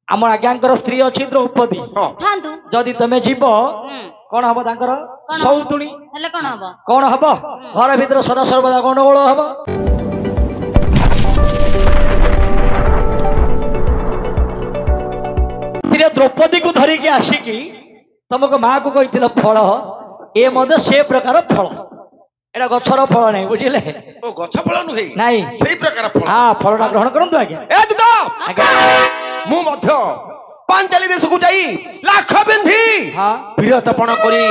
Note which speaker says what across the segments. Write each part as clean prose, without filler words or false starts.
Speaker 1: आम आज्ञांकर स्त्री अच्छी द्रौपदी जदि तुम जीव कौन हम तांकर सौतुणी कौन हम घर भीतर सदा सर्वदा गंडगोल हम स्त्री द्रौपदी को धरिकी आसिकी तुमको माँ को कही फल ए मध्य से प्रकार फल एटा गछर फल नहीं बुझिले
Speaker 2: ओ गछ फल नुहे
Speaker 1: नहीं
Speaker 2: सही प्रकार फल
Speaker 1: हां फलटा ग्रहण करंतु आज्ञा
Speaker 2: ए दुदा आज्ञा मु मध्य पांचाली देश को जाई लाख बिंधी
Speaker 1: हां
Speaker 2: वीरतपण करी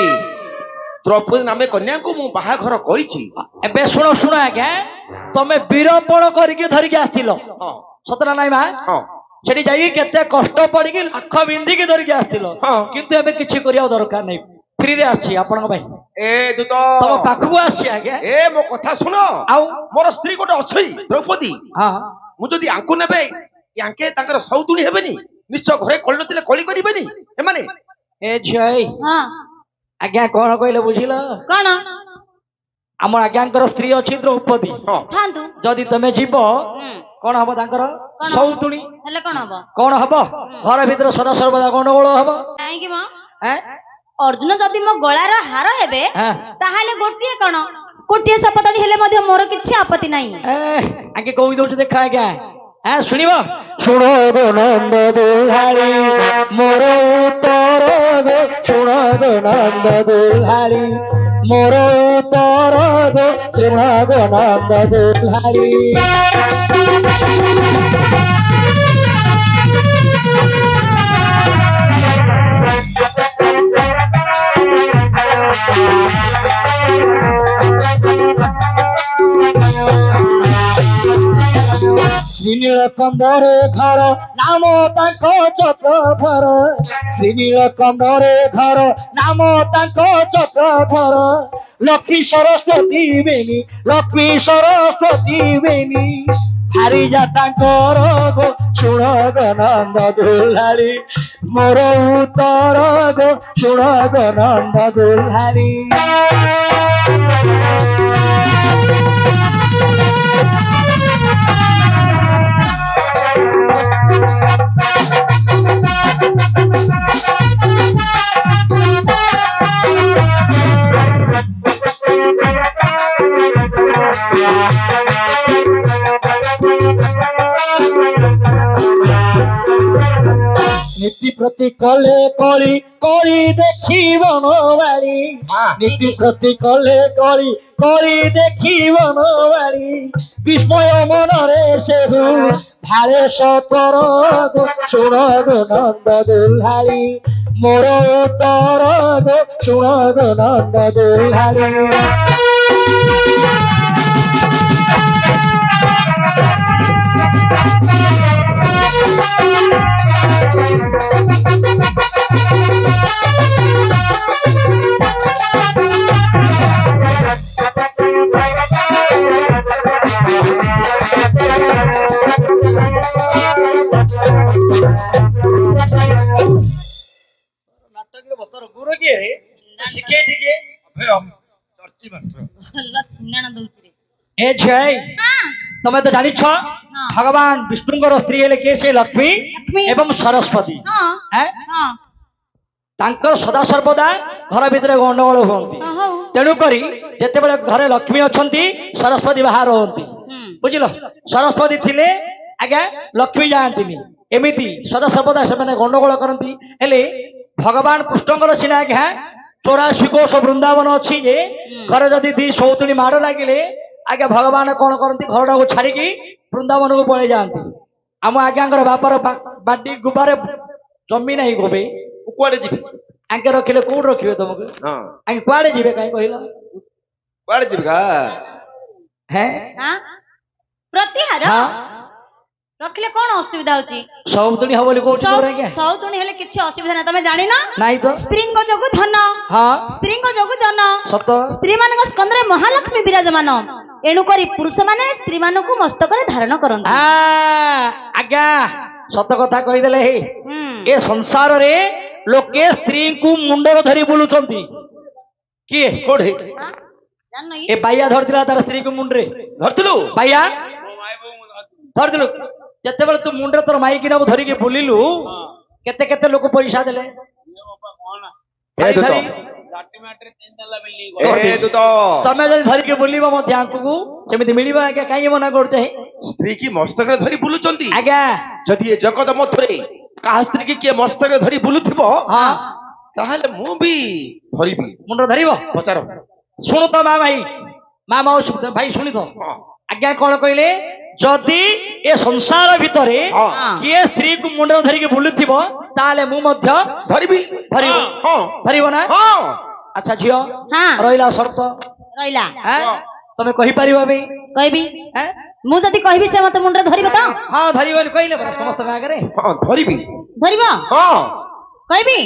Speaker 2: द्रौपदी नामे कन्या को मु बाहा घर करिछि
Speaker 1: एबे सुनो सुनो आज्ञा तमे वीरपण करके धरि के आस्तिलो हां सतना नाही मा हां सेठी जाई केते कष्ट पड़ी के लाख बिंधी के धरि के आस्तिलो हां किंतु एबे किछि करिया दरकार नहीं फ्री रे आछि आपन भाई
Speaker 2: ए दूत
Speaker 1: तो पाखु आछि आज्ञा
Speaker 2: ए मो कथा सुनो
Speaker 1: आउ
Speaker 2: मोर स्त्री गोटे अछि द्रौपदी हां मु जदी आंकु नेबे यांके तांकर सौतुणी हेबेनी निश्चय घरे कळनतिले कळी करिबेनी ए माने
Speaker 1: ए जय हां आज्ञा कोन कइले बुझिलो
Speaker 3: कोन
Speaker 1: हमर आज्ञांकर स्त्री अछि द्रौपदी
Speaker 3: हां
Speaker 1: जदी तमे जीव कोन हम तांकर सौतुणी
Speaker 3: हेले कोन हबो
Speaker 1: कोन हबो घर भीतर सदा सर्वदा गंडगोल हबो
Speaker 3: काहे कि मां
Speaker 1: हैं
Speaker 3: अर्जुन जदि मो गळार हार हेबे ताहाले गोटिए कोन कोटिए सपतनी हेले मध्ये मोर किछि आपत्ति नाही
Speaker 1: आके कहि दउछ देखा आज्ञा हैं सुनिबो सुनो गो नंद दुलाली मोर उतर गो सुनो गो नंद दुलाली मोर उतर गो सुनो गो नंद दुलाली नीलकंदरे घर नाम तांको चक्रधर श्रीनीलकंदरे घर नाम तांको चक्रधर लक्ष्मी सरस्वती बेनी भारी जातांकर गो सुण गो नंद दुलारी मोर उतर गो सुण गो नंद दुलारी नीति प्रति कले कली कली देखी बनवाड़ी नीति प्रति कले कली कली देखी बनवाड़ी विस्मय मनरे सेहु भारे सतर गो सुण गो नंद दुलारी मोर उतर गो सुण गो नंद दुलारी गुरु के शिखे दिए
Speaker 2: अभय हम चर्ची मात्र
Speaker 3: हल्ला छिन्ना दउची
Speaker 1: रे ए जय तमे तो जानि छ भगवान विष्णुଙ୍କର स्त्री हेले के से लक्ष्मी एवं सरस्वती हैं तांकर सदा सर्वदा घर भीतर गंडगोल होंती तेणु करी जेते बेले घरे लक्ष्मी अछंती सरस्वती बाहर होंती बुझिलो सरस्वती थिले आगे लक्ष्मी जानतीनी एमिति सदा सर्वदा से माने गंडगोल करंती हेले भगवान कृष्णଙ୍କର सिना आगे 84 कोष वृंदावन अच्छी जे घर जदि दी सौतुणी माड़ लगिले आगे भगवान कौन करती घर को छाड़ी वृंदावन को पलि जाती आम आज्ञांकर बापर बाडी गुबारे जमी नहीं गोबे
Speaker 2: कुआडे जीवे
Speaker 1: आगे रखिले कोड रखिबे तुमको हां आगे कुआडे जीवे काई कहिला
Speaker 2: कुआडे जीवे
Speaker 1: हैं
Speaker 3: हां प्रतिहार
Speaker 1: हां
Speaker 3: रखले कौन असुविधा होची
Speaker 1: सौतुणी हबली कोठी तोरा के
Speaker 3: सौतुणी हेले किछि असुविधा ना तमे जानि ना
Speaker 1: नाही तो
Speaker 3: स्त्री को जोगु धन
Speaker 1: हां
Speaker 3: स्त्री को जोगु जन
Speaker 1: सत
Speaker 3: स्त्री मान को स्कंदरे महालक्ष्मी विराजमान एणु करी पुरुष माने स्त्री मान को मस्तक रे धारण करन
Speaker 1: आज्ञा सत कथा कहि देले हे ए संसार रे लोके स्त्री को मुंड धरी बुलुचंती किए कोढे
Speaker 3: जान नहीं
Speaker 1: ए बाया धरतिला तार स्त्री को मुंड रे
Speaker 2: धरतिलु
Speaker 1: बाया धरतिलु जते बेले तू मुंडे तोर माई की धरिकी बुलिलु केते केते लोक पैसा देले
Speaker 2: ए दूत ए दूत
Speaker 1: तमे जदि धरि के बुलिबो मध्य आंकु सेमिति मिलिबो आज्ञा काई मना करते
Speaker 2: स्त्री की मस्तक रे धरी बुलुचंती
Speaker 1: आज्ञा
Speaker 2: जदि ए जगत मथरे का स्त्री की के मस्तक रे धरी बुलुथिबो
Speaker 1: हां
Speaker 2: ताहले मु भी धरिबी
Speaker 1: मुंड धरिबो
Speaker 2: पचारो
Speaker 1: सुनु तो मा भाई मा मौस भाई सुनि तो आज्ञा कोन कहले जदि ए संसार भितरे किए स्त्री को मुंड धरि के बुलुथिबो ताले मु मध्य
Speaker 2: धरिबी
Speaker 1: धरिबो
Speaker 2: हां
Speaker 1: धरिबो ना
Speaker 2: हां
Speaker 1: अच्छा झियो
Speaker 3: हां
Speaker 1: रहिला शर्त
Speaker 3: रहिला
Speaker 1: हैं तमे कहि परिबो बे
Speaker 3: कहबी
Speaker 1: हैं
Speaker 3: मु जदी कहबी से मते मुंड धरिबो त
Speaker 1: हां धरिबो कहले बरा समस्त में आगे
Speaker 2: हां धरिबी
Speaker 3: धरिबो
Speaker 2: हां
Speaker 3: कहबी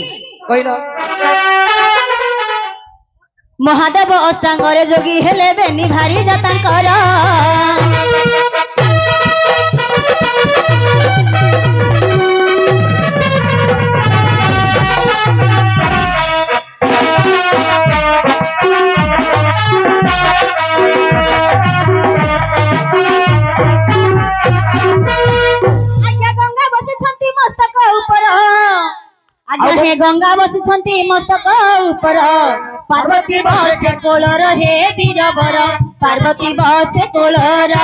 Speaker 1: कहिला
Speaker 3: महादेव अष्टांगरे जोगी हेले बेनी भारी जातांकर आज्ञा गंगा बसिछंती मस्तक ऊपर पार्वती बसे कोलर हे वीरवर पार्वती बसे कोलर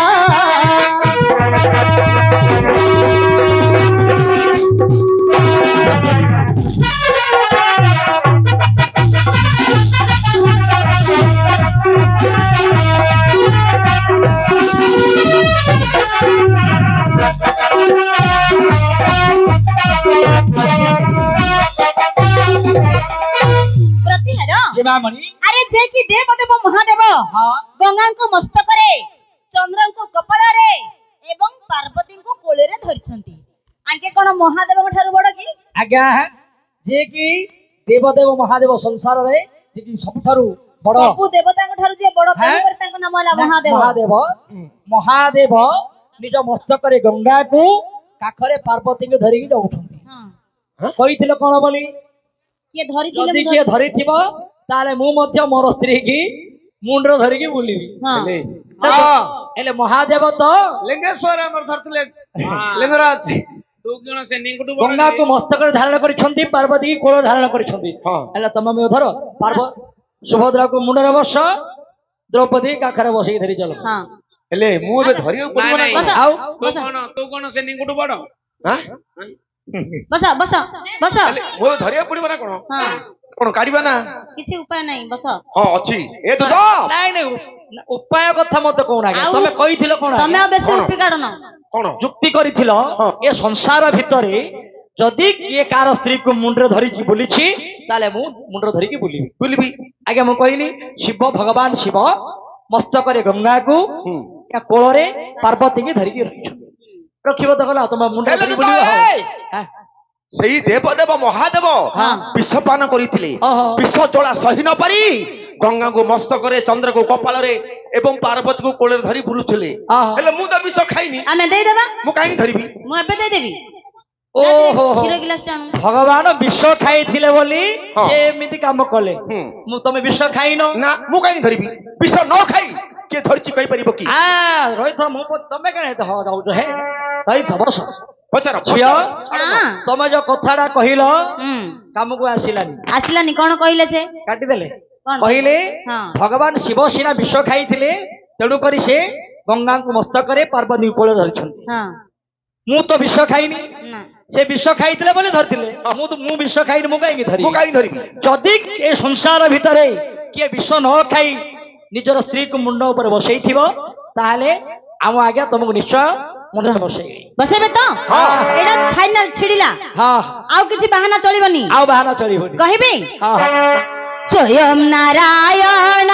Speaker 3: अरे जे कि देवदेव महादेव गंगा को मस्तक रे चंद्र को कपाल रे एवं पार्वती को कोले रे धरिछंती आके कोन महादेव ठारू बड़ की
Speaker 1: आज्ञा जे कि देवदेव महादेव संसार रे जे कि सब ठारू बड़
Speaker 3: सब देवता ठारू जे बड़ तेनु कर ताको नाम होला महादेव
Speaker 1: महादेव महादेव निज मस्तक रे गंगा को काखरे पार्वती को धरि जाउछंती हां कहिथिले कोन बोली
Speaker 3: के धरिथिले
Speaker 1: जदि के धरिथिबो ताले मु मध्य मोर स्त्री की मुंड धरि के बुलिबी हेले महादेव तो
Speaker 2: लिंगेश्वर हमर धरतले लिंगराज
Speaker 4: दुगुण से निंगुडु
Speaker 1: गंगा को मस्तक धारण करिछंती पार्वती की कोळ धारण करिछंती हेले तमे धर पार्वती सुभद्रा को मुंड रे बस द्रौपदी काखरे बसई धरि चलो
Speaker 3: हां
Speaker 2: हेले मु बे धरियो पड़िबो ना
Speaker 1: आउ
Speaker 4: तू कोन से निंगुडु बड़
Speaker 2: हां
Speaker 3: बस बस बस
Speaker 2: मु धरियो पड़िबो ना कोन
Speaker 3: हां
Speaker 2: कोन काढिबा ना
Speaker 3: किछि उपाय नै बस
Speaker 2: हां अछि ए तो
Speaker 1: नाही नाही उपाय कथा मते कोन आगे तमे कहिथिलो कोन
Speaker 3: तमे बेसी उपी काढ न
Speaker 2: कोन
Speaker 1: जुक्ति करिथिलो ए संसार भितरे जदि किए कार स्त्री को मुंडरे धरि की बुलिछि ताले मु मुंडरे धरि की बुलिबी आगे मु कहिली शिव भगवान शिव मस्तक रे गंगा को या कोळ रे पार्वती की धरि की रखिबो त गला तमे मुंडरे धरि बुलिबो
Speaker 2: सेही देवदेव महादेव विषपान करिथिले विष चला सही न पारी गंगा को मस्तक रे चंद्र को कपाल रे एवं पार्वती को कोळे धरि बुलुथिले हेले मु त विष खाइनी
Speaker 3: आमे देई देबा
Speaker 2: मु काई धरिबी
Speaker 3: मु एबे देई देबी
Speaker 1: ओहो
Speaker 3: खीर गिलास टाणु
Speaker 1: भगवान विष खाइथिले बोली जे एमिति काम कले मु तमे विष खाइनो
Speaker 2: ना मु काई धरिबी विष न खाई के धरछि कहि परिबो की
Speaker 1: रोहित मु तमे कने त हो जाउ हे रही थबस
Speaker 2: पचार
Speaker 1: छिया तमे जो कथाडा कहिलो काम को आसिलानी
Speaker 3: कोन कहिले से
Speaker 1: काटी देले कहिले भगवान शिव सीना विष खाइथिले तेणु करी से गंगा को मस्तक रे पार्वती कोळे धरछंती मु तो विष खाइनी से विष खाइथिले बोले धरथिले मु विष खाइनी मु काई धरि जदि ए संसार भितरे के विष न खाई निजर स्त्री को मुंड ऊपर बसई थिबो ताले आम आज्ञा तुमको निश्चय मुंड बसई
Speaker 3: बसेबे तो एडा फाइनल छिडिला आउ किछि बहाना चलिबनी
Speaker 1: आउ बहाना चलिबनी
Speaker 3: कहिबे स्वयं नारायण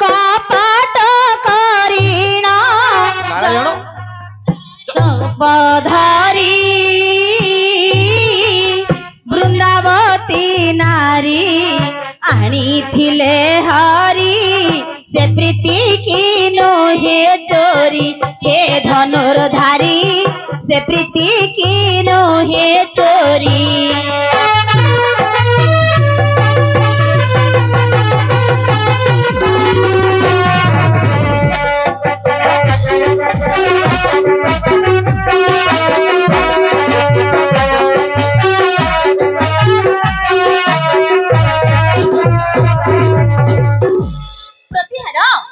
Speaker 3: कपट करीना
Speaker 1: नारायण
Speaker 3: पधारी वृंदावती नारी आनी थिले हरी से प्रीति की नो हे चोरी हे धनुर्धारी से प्रीति की नो हे चोरी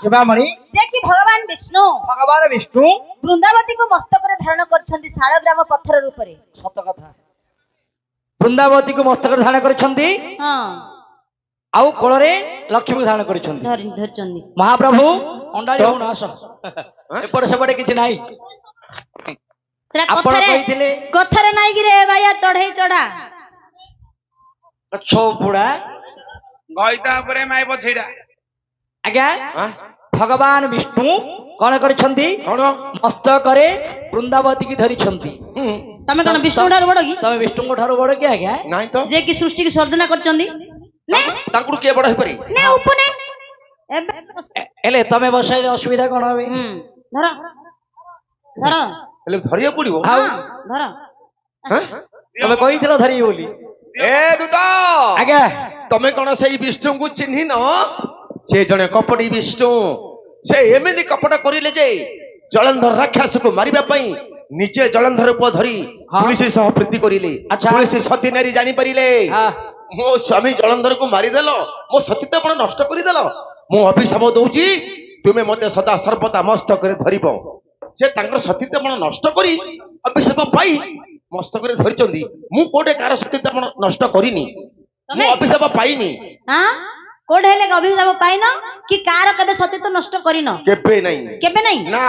Speaker 1: ଶିବାମଣି
Speaker 3: ଯେ କି ଭଗବାନ ବିଷ୍ଣୁ
Speaker 1: ଭଗବାନ ବିଷ୍ଣୁ
Speaker 3: ବୃନ୍ଦାବତୀକୁ ମସ୍ତକରେ ଧାରଣ କରିଛନ୍ତି ଶାଳଗ୍ରାମ ପଥର ରୂପରେ।
Speaker 1: ସତ କଥା ବୃନ୍ଦାବତୀକୁ ମସ୍ତକରେ ଧାରଣ କରିଛନ୍ତି
Speaker 3: ହଁ
Speaker 1: ଆଉ କୋଳରେ ଲକ୍ଷ୍ମୀକୁ ଧାରଣ କରିଛନ୍ତି।
Speaker 3: ଧରିଛନ୍ତି।
Speaker 1: ମହାପ୍ରଭୁ ଅଣ୍ଡାଳି ହଉନ ଆସ ଏପଟେ ସେପଟେ କିଛି ନାହିଁ।
Speaker 3: ସେଟା
Speaker 1: ଆପଣ
Speaker 3: କଥାରେ
Speaker 1: କହିଥିଲେ
Speaker 3: କଥାରେ ନାଇଁ କି ରେ ବାୟା ଚଢେଇ ଚଢା।
Speaker 1: ଗଛ ବୁଢା
Speaker 4: ଗଇତା ଉପରେ ମାଇ ପଛିଟା
Speaker 1: ଆଜ୍ଞା
Speaker 2: ଆଁ?
Speaker 1: ଭଗବାନ ବିଷ୍ଣୁ କଣ କରିଛନ୍ତି
Speaker 2: କଣ
Speaker 1: ମସ୍ତକରେ ବୃନ୍ଦାବତୀ କି ଧରିଛନ୍ତି।
Speaker 2: ହୁଁ,
Speaker 3: ତମେ କଣ ବିଷ୍ଣୁ ଠାରୁ ବଡ କି?
Speaker 1: ତମେ ବିଷ୍ଣୁଙ୍କ ଠାରୁ ବଡ କି ଆଜ୍ଞା?
Speaker 2: ନାଇଁ ତ
Speaker 3: ଯେ କି ସୃଷ୍ଟି କି ସର୍ଜନା କରିଛନ୍ତି। ନେ
Speaker 2: ତାଙ୍କୁ କିଏ ବଡ ହେଇପାରେ?
Speaker 3: ନେ ଉପନେ ଏବେ
Speaker 1: ହେଲେ ତମେ ବସାଇଲେ ଅସୁବିଧା କଣ হবে?
Speaker 3: ଧର ଧର
Speaker 2: ହେଲେ ଧରିବାକୁ ପଡିବ।
Speaker 1: ଆଉ
Speaker 3: ଧର
Speaker 2: ହାଁ?
Speaker 1: ତମେ କହିଥିଲ ଧରିବି ବୋଲି।
Speaker 2: ଏ ଦୂତ
Speaker 1: ଆଜ୍ଞା
Speaker 2: ତମେ କଣ ସେଇ ବିଷ୍ଣୁଙ୍କୁ ଚିହ୍ନିନ? ସେ ଜଣେ କପଟି ବିଷ୍ଣୁ। ସେ ଏମିତି କପଟ କରିଲେ ଯେ ଜଳନ୍ଧର ରାକ୍ଷସକୁ ମାରିବା ପାଇଁ ନିଜେ ଜଳନ୍ଧର ପୁଅ ଧରି
Speaker 1: ହଁ।
Speaker 2: ତୁଳସୀ ସହ ପ୍ରୀତି କରିଲେ।
Speaker 1: ଆଚ୍ଛା।
Speaker 2: ତୁଳସୀ ସତୀ ନାରୀ ଜାଣିପାରିଲେ
Speaker 1: ହଁ।
Speaker 2: ମୋ ସ୍ୱାମୀ ଜଳନ୍ଧରକୁ ମାରିଦେଲ, ମୋ ସତୀତ୍ୱ ଆପଣ ନଷ୍ଟ କରିଦେଲ। ମୁଁ ଅଭିଶାପ ଦଉଛି ତୁମେ ମତେ ସଦା ସର୍ବଦା ମସ୍ତକରେ ଧରିବ। ସେ ତାଙ୍କର ସତୀତ୍ୱ ଆପଣ ନଷ୍ଟ କରି ଅଭିଶାପ ପାଇ ମସ୍ତକରେ ଧରିଛନ୍ତି। ମୁଁ କୋଉଟେ କାହାର ସତୀତ୍ୱ ଆପଣ ନଷ୍ଟ କରିନି, ମୁଁ ଅଭିଶାପ ପାଇନି।
Speaker 3: କୋଉଠି ହେଲେ ଅଭିଶାପ ପାଇନ କି କାର କେବେ ସତୀତ୍ୱ ନଷ୍ଟ କରିନ?
Speaker 2: କେବେ ନାହିଁ
Speaker 3: କେବେ ନାହିଁ।
Speaker 2: ନା।